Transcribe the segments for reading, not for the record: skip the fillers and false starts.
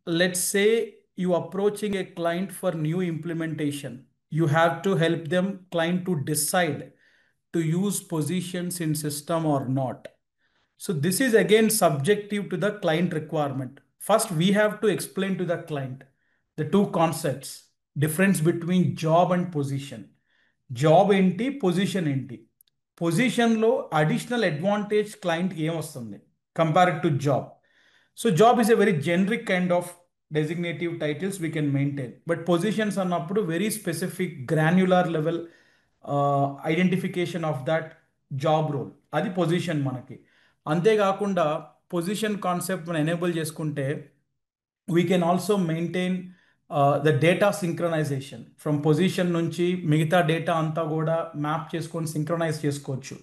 let's say you approaching a client for new implementation. You have to help them client to decide to use positions in system or not. So this is again subjective to the client requirement. First, we have to explain to the client the two concepts, difference between job and position. Job ఏంటి, position ఏంటి? పొజిషన్లో additional advantage క్లయింట్కి ఏమొస్తుంది compared to job? So job is a very generic kind of designative titles we can maintain. But positions అన్నప్పుడు very specific granular level identification of that job role, అది position మనకి. అంతేకాకుండా position concept మనం enable చేసుకుంటే we can also maintain the data synchronization from position నుంచి మిగతా data అంతా కూడా మ్యాప్ చేసుకొని సింక్రనైజ్ చేసుకోవచ్చు.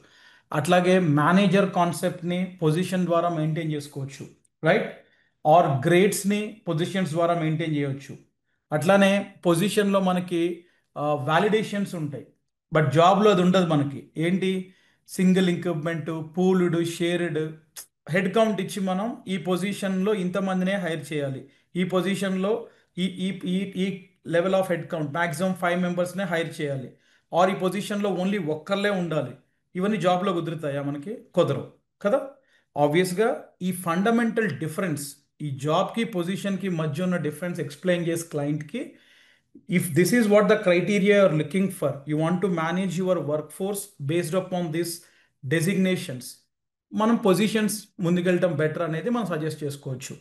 అట్లాగే మేనేజర్ కాన్సెప్ట్ని పొజిషన్ ద్వారా మెయింటైన్ చేసుకోవచ్చు, రైట్? ఆర్ గ్రేడ్స్ని పొజిషన్స్ ద్వారా మెయింటైన్ చేయవచ్చు. అట్లానే పొజిషన్లో మనకి వ్యాలిడేషన్స్ ఉంటాయి, బట్ జాబ్లో అది ఉండదు. మనకి ఏంటి, single increment, pooled, shared head count ఇచ్చి మనం ఈ పొజిషన్లో ఇంతమందినే హైర్ చేయాలి, ఈ పొజిషన్లో ఈ ఈ ఈ ఈ level of head count maximum 5 మెంబర్స్నే హైర్ చేయాలి, ఆర్ ఈ పొజిషన్లో ఓన్లీ ఒక్కర్లే ఉండాలి. ఇవన్నీ జాబ్లో కుదురుతాయా? మనకి కుదరవు కదా. ఆబ్వియస్గా ఈ ఫండమెంటల్ డిఫరెన్స్, ఈ జాబ్కి పొజిషన్కి మధ్య ఉన్న డిఫరెన్స్ ఎక్స్ప్లెయిన్ చేసి క్లయింట్కి, if this is what the criteria you're looking for, you want to manage your workforce based upon these designations, మనం పొజిషన్స్ ముందుకెళ్ళటం బెటర్ అనేది మనం సజెస్ట్ చేసుకోవచ్చు.